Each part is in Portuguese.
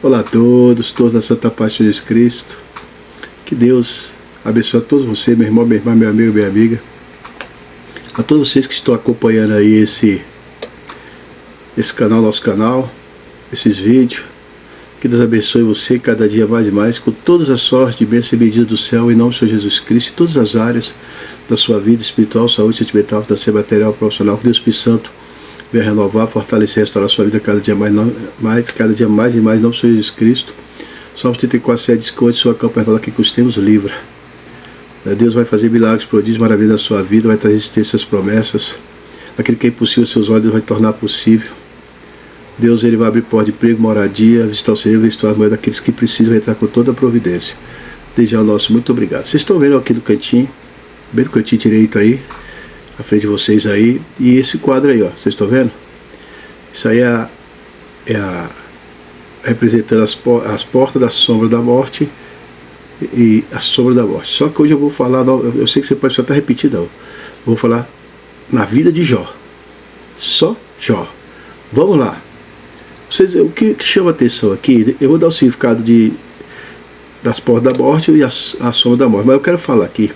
Olá a todos na Santa Paz de Jesus Cristo. Que Deus abençoe a todos vocês, meu irmão, minha irmã, meu amigo, minha amiga. A todos vocês que estão acompanhando aí esse canal, nosso canal, esses vídeos. Que Deus abençoe você cada dia mais e mais, com todas as sortes de bênção e medida do céu, em nome do Senhor Jesus Cristo, em todas as áreas da sua vida espiritual, saúde, sentimental, financeira, material, profissional. Que Deus Espírito Santo venha renovar, fortalecer e restaurar a sua vida cada dia cada dia mais e mais, em nome do Senhor Jesus Cristo. Salmos 34, 7 esconde sua campanha que os tempos livra. Deus vai fazer milagres, prodígios, maravilhas na sua vida, vai trazer existência às promessas. Aquilo que é impossível aos seus olhos, Deus vai tornar possível. Deus ele vai abrir porta de emprego, moradia, visitar o Senhor, visitar as mulheres daqueles que precisam entrar com toda a providência. Desde já o nosso muito obrigado. Vocês estão vendo aqui no cantinho, bem no cantinho direito aí, à frente de vocês aí, e esse quadro aí, ó, vocês estão vendo? Isso aí representando as portas da sombra da morte e a sombra da morte. Só que hoje eu vou falar, eu sei que você pode estar repetindo, não. Eu vou falar na vida de Jó. Só Jó. Vamos lá. O que chama atenção aqui, eu vou dar o significado das portas da morte e a sombra da morte, mas eu quero falar aqui,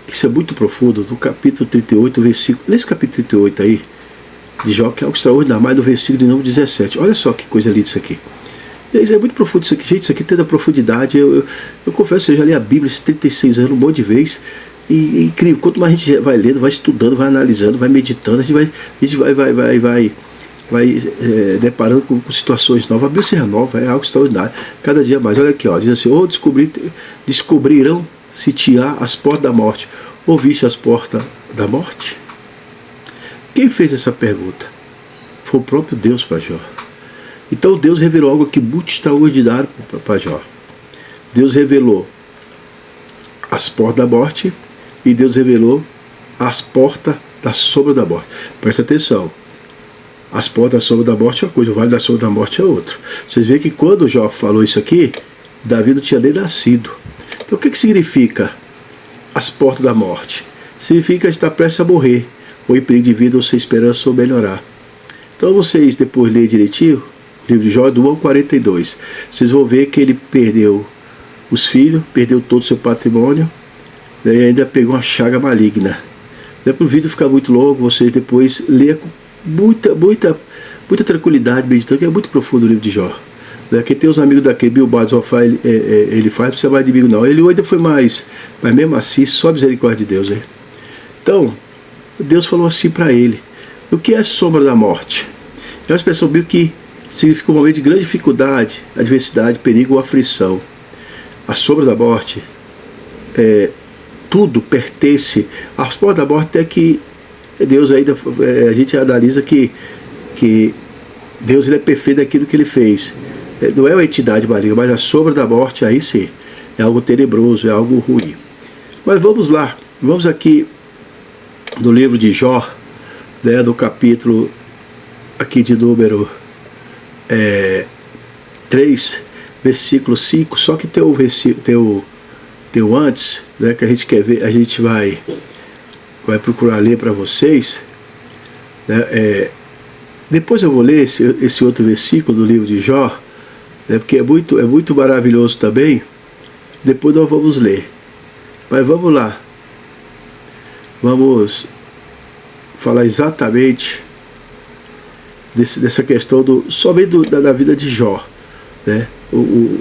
que isso é muito profundo, no capítulo 38, versículo, nesse capítulo 38 aí, de Jó, que é algo extraordinário, mais do versículo de número 17, olha só que coisa linda isso aqui. Isso é muito profundo isso aqui, gente, isso aqui tem da profundidade, eu confesso, eu já li a Bíblia esses 36 anos, um monte de vezes, e é incrível, quanto mais a gente vai lendo, vai estudando, vai analisando, vai meditando, a gente vai deparando com situações novas. A Bíblia se renova, é algo extraordinário, cada dia mais. Olha aqui, ó, diz assim: ou descobrirão-se-te-á as portas da morte, ou viste as portas da morte? Quem fez essa pergunta? Foi o próprio Deus para Jó. Então Deus revelou algo aqui muito extraordinário para Jó. Deus revelou as portas da morte e Deus revelou as portas da sombra da morte. Presta atenção. As portas da sombra da morte é uma coisa, o vale da sombra da morte é outra. Vocês veem que quando Jó falou isso aqui, Davi não tinha nem nascido. Então o que significa as portas da morte? Significa estar prestes a morrer, ou em perigo de vida, ou sem esperança, ou melhorar. Então vocês depois lerem direitinho, o livro de Jó, do 1 ao 42, vocês vão ver que ele perdeu os filhos, perdeu todo o seu patrimônio, né, e ainda pegou uma chaga maligna. Para o vídeo ficar muito longo, vocês depois leiam com muita tranquilidade, meditando, que é muito profundo o livro de Jó. Né? Quem tem os amigos daquele Bilbao Zofá, ele faz, não precisa mais de amigo não. Ele ainda foi mais, mas mesmo assim, só a misericórdia de Deus. Hein? Então, Deus falou assim para ele: o que é a sombra da morte? É uma expressão bíblica que significa um momento de grande dificuldade, adversidade, perigo ou aflição. A sombra da morte, tudo pertence às portas da morte, até que Deus ainda, a gente analisa que Deus ele é perfeito naquilo que ele fez. Não é uma entidade maligna, mas a sombra da morte, aí sim, é algo tenebroso, é algo ruim. Mas vamos lá, vamos aqui no livro de Jó, né, no capítulo aqui de número 3, versículo 5, só que tem o versículo, tem o antes, né, que a gente quer ver, a gente vai procurar ler para vocês, né? Depois eu vou ler esse outro versículo do livro de Jó, né, porque é muito maravilhoso também. Depois nós vamos ler, mas vamos lá, vamos falar exatamente dessa questão somente da vida de Jó, né? O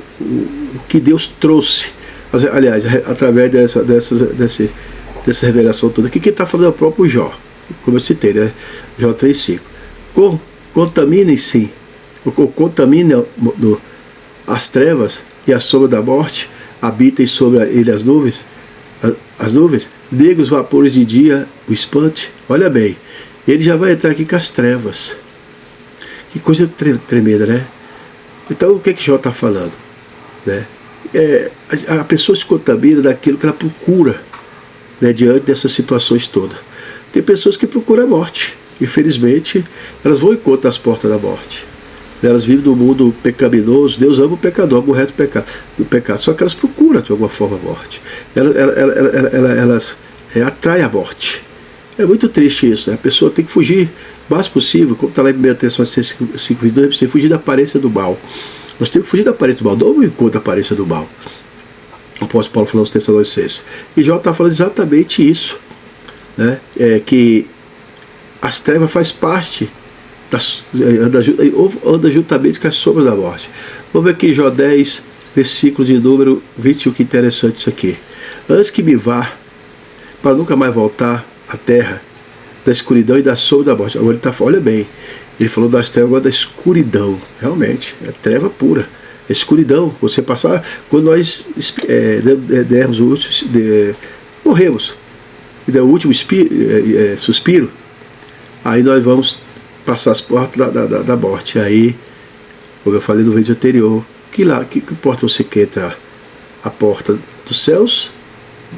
que Deus trouxe, aliás, através dessa revelação toda. Aqui quem está falando é o próprio Jó, como eu citei, né? Jó 3,5. Contaminem-se, ou contaminam as trevas e a sombra da morte, habitem sobre ele as nuvens, negros vapores de dia o espante. Olha bem, ele já vai entrar aqui com as trevas. Que coisa tremenda, né? Então o que Jó está falando? Né? A pessoa se contamina daquilo que ela procura, né, diante dessas situações todas. Tem pessoas que procuram a morte. Infelizmente, elas vão em conta das portas da morte. Elas vivem no mundo pecaminoso. Deus ama o pecador, aborrece do pecado. Só que elas procuram, de alguma forma, a morte. Elas atraem a morte. É muito triste isso, né? A pessoa tem que fugir o mais possível, como está lá em 1 Tessalonicenses 5:22, você fugir da aparência do mal. Nós temos que fugir da aparência do mal, não encontro a aparência do mal. O apóstolo Paulo falou aos Tessalonicenses. E Jó está falando exatamente isso, né? Que as trevas faz parte, anda juntamente com as sombras da morte. Vamos ver aqui Jó 10, versículo de número 21, que interessante isso aqui. Antes que me vá, para nunca mais voltar à terra, da escuridão e da sombra da morte. Agora ele está falando, olha bem, ele falou das trevas, agora da escuridão. Realmente, é treva pura. É escuridão. Você passar, quando nós dermos o último, morremos, e der o último suspiro, aí nós vamos passar as portas da morte. Aí, como eu falei no vídeo anterior, que porta você quer entrar? A porta dos céus,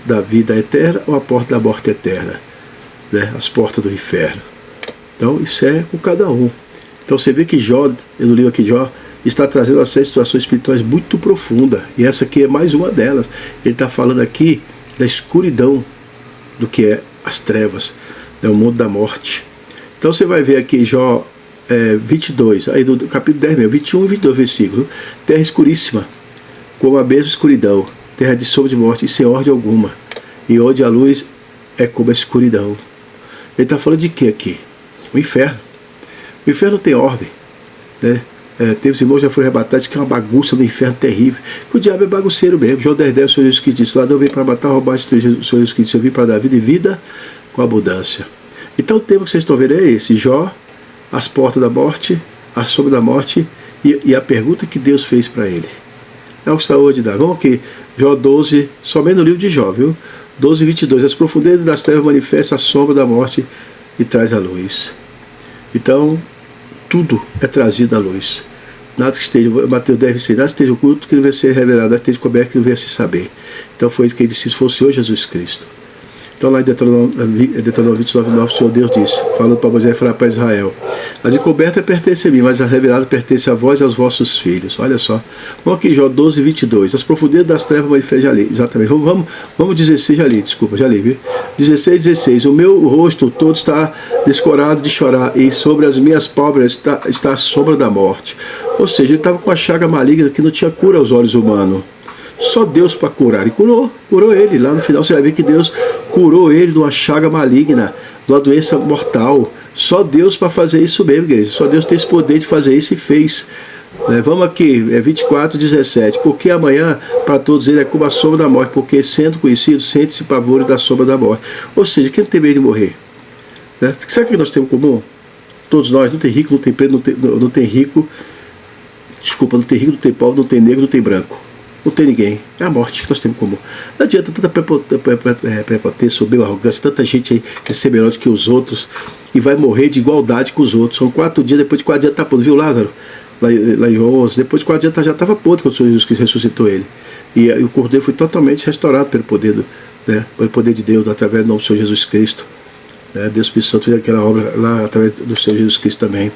da vida eterna, ou a porta da morte eterna, né? As portas do inferno. Então isso é com cada um. Então você vê que Jó, no livro aqui de Jó, está trazendo uma série de situações espirituais muito profundas, e essa aqui é mais uma delas. Ele está falando aqui da escuridão, do que é as trevas, né? O mundo da morte. Então você vai ver aqui Jó 22, aí do capítulo 10 mesmo, 21 e 22 versículos. Terra escuríssima, como a mesma escuridão, terra de sombra de morte e sem ordem alguma, e onde a luz é como a escuridão. Ele está falando de quê aqui? O inferno. O inferno tem ordem, né? Tem os irmãos que já foram arrebatados, que é uma bagunça do inferno terrível, que o diabo é bagunceiro mesmo. João 10, 10, o Senhor Jesus Cristo disse: o ladrão veio para matar, roubar, destruir. O Senhor Jesus Cristo, eu vim para dar vida e vida com abundância. Então o tema que vocês estão vendo é esse: Jó, as portas da morte, a sombra da morte, e a pergunta que Deus fez para ele. É o que está hoje dar. Vamos aqui, Jó 12, somente no livro de Jó, viu? 12, 22. As profundezas das trevas manifestam a sombra da morte e traz a luz. Então, tudo é trazido à luz. Nada que esteja, Mateus 10, 26, nada que esteja oculto que não vai ser revelado, nada que esteja coberto que não vai se saber. Então foi isso que ele disse: se fosse o Senhor Jesus Cristo. Então lá em Deuteronômio 29, 9, o Senhor Deus disse, falando para Moisés e falar para Israel: as encobertas pertencem a mim, mas as reveladas pertencem a vós e aos vossos filhos. Olha só. Vamos aqui, Jó 12, 22. As profundezas das trevas manifestam, já li. Exatamente. Vamos 16, já li, desculpa, já li, viu? 16, 16. O meu rosto todo está descorado de chorar, e sobre as minhas pálpebras está a sombra da morte. Ou seja, ele estava com a chaga maligna que não tinha cura aos olhos humanos. Só Deus para curar. E curou ele. Lá no final você vai ver que Deus curou ele de uma chaga maligna, de uma doença mortal. Só Deus para fazer isso mesmo, igreja. Só Deus tem esse poder de fazer isso e fez. Vamos aqui, 24, 17. Porque amanhã para todos ele é como a sombra da morte, porque sendo conhecido, sente-se pavor da sombra da morte. Ou seja, quem tem medo de morrer? Sabe o que nós temos em comum? Todos nós, não tem rico, não tem preto, não tem rico. Desculpa, não tem rico, não tem pobre, não tem negro, não tem branco. Não tem ninguém. É a morte que nós temos em comum. Não adianta tanta prepotência, soberba, arrogância, tanta gente aí quer ser melhor do que os outros e vai morrer de igualdade com os outros. São 4 dias, depois de 4 dias está podre. Viu Lázaro? Lá em João 11, depois de 4 dias já estava podre quando o Senhor Jesus Cristo ressuscitou ele. E o corpo dele foi totalmente restaurado pelo poder, pelo poder de Deus, através do nome do Senhor Jesus Cristo. Deus Espírito Santo fez aquela obra lá através do Senhor Jesus Cristo também.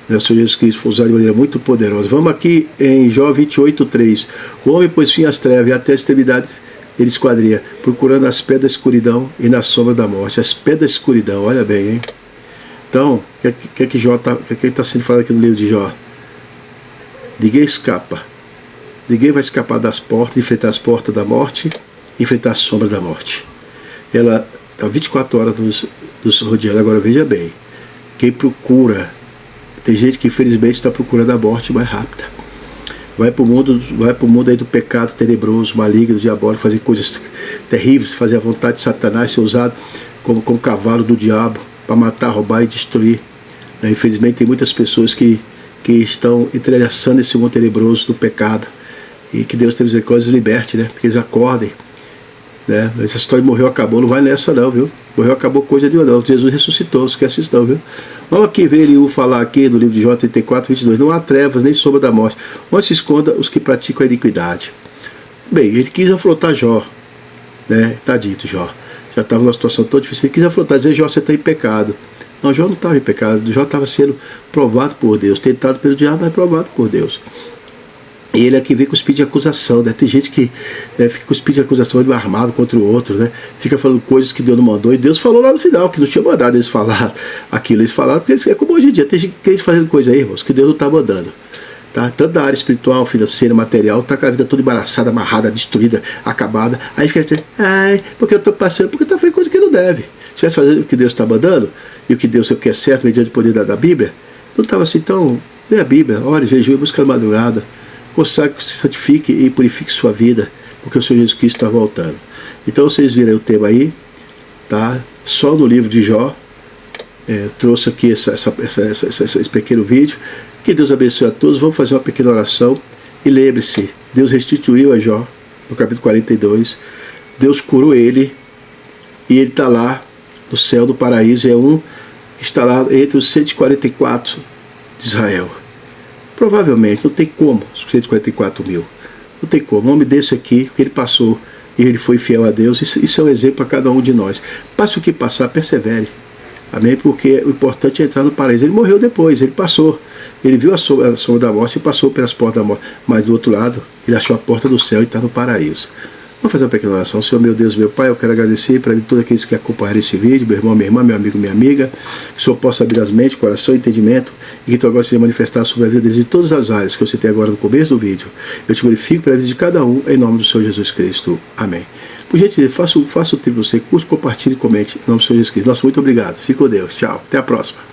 O Senhor Jesus Cristo foi usado de maneira muito poderosa. Vamos aqui em Jó 28, 3. O homem pôs fim às trevas e até a extremidade ele esquadria, procurando as pedras da escuridão e na sombra da morte. As pedras da escuridão, olha bem, hein? Então, o que está sendo falado aqui no livro de Jó? Ninguém escapa. Ninguém vai escapar das portas, enfrentar as portas da morte, enfrentar a sombra da morte. Ela está 24 horas nos rodeando. Agora veja bem, quem procura. Tem gente que infelizmente está procurando a morte mais rápida. Vai para o mundo aí do pecado tenebroso, maligno, diabólico, fazer coisas terríveis, fazer a vontade de Satanás, ser usado como cavalo do diabo para matar, roubar e destruir. Infelizmente tem muitas pessoas que estão entrelaçando esse mundo tenebroso do pecado, e que Deus tenha misericórdia e os liberte, que eles acordem. Essa história de morreu, acabou, não vai nessa não, viu? Morreu, acabou, coisa de não. Jesus ressuscitou, não esquece isso não, viu? Vamos aqui ver Eliú falar aqui no livro de Jó 34, 22. Não há trevas nem sombra da morte, onde se esconda os que praticam a iniquidade. Bem, ele quis afrontar Jó, tá dito, Jó já estava numa situação tão difícil. Ele quis afrontar, dizer: Jó, você está em pecado. Não, Jó não estava em pecado. Jó estava sendo provado por Deus, tentado pelo diabo, mas provado por Deus. E ele aqui vem com o espírito de acusação, Tem gente que fica com o espírito de acusação armado contra o outro, Fica falando coisas que Deus não mandou, e Deus falou lá no final, que não tinha mandado eles falar aquilo. Eles falaram, porque é como hoje em dia, tem gente fazendo coisa aí, irmãos, que Deus não está mandando. tá? Tanto da área espiritual, financeira, material, tá com a vida toda embaraçada, amarrada, destruída, acabada. Aí fica dizendo, ai, porque eu estou passando, porque está fazendo coisa que não deve. Se estivesse fazendo o que Deus está mandando, e o que Deus quer certo, mediante o poder da Bíblia, não estava assim, então, lê a Bíblia, ore, jejue, busca a madrugada, consagre, se santifique e purifique sua vida, porque o Senhor Jesus Cristo está voltando. Então vocês viram o tema aí, tá? Só no livro de Jó. Trouxe aqui esse pequeno vídeo. Que Deus abençoe a todos. Vamos fazer uma pequena oração. E lembre-se, Deus restituiu a Jó, no capítulo 42. Deus curou ele. E ele está lá no céu do paraíso. Está lá entre os 144 de Israel. Provavelmente, não tem como, os 144 mil. Não tem como. O homem desse aqui, que ele passou, e ele foi fiel a Deus. Isso é um exemplo para cada um de nós. Passe o que passar, persevere. Amém? Porque o importante é entrar no paraíso. Ele morreu depois, ele passou. Ele viu a sombra da morte e passou pelas portas da morte. Mas do outro lado, ele achou a porta do céu e está no paraíso. Vamos fazer uma pequena oração. Senhor, meu Deus, meu Pai, eu quero agradecer para todos aqueles que acompanharam esse vídeo, meu irmão, minha irmã, meu amigo, minha amiga. Que o Senhor possa abrir as mentes, coração e entendimento, e que tu agora seja manifestar sobre a vida deles de todas as áreas que eu citei agora no começo do vídeo. Eu te glorifico pela vida de cada um, em nome do Senhor Jesus Cristo. Amém. Por gentileza, faça o tempo do você, curte, compartilhe e comente, em nome do Senhor Jesus Cristo. Nossa, muito obrigado. Fique com Deus. Tchau. Até a próxima.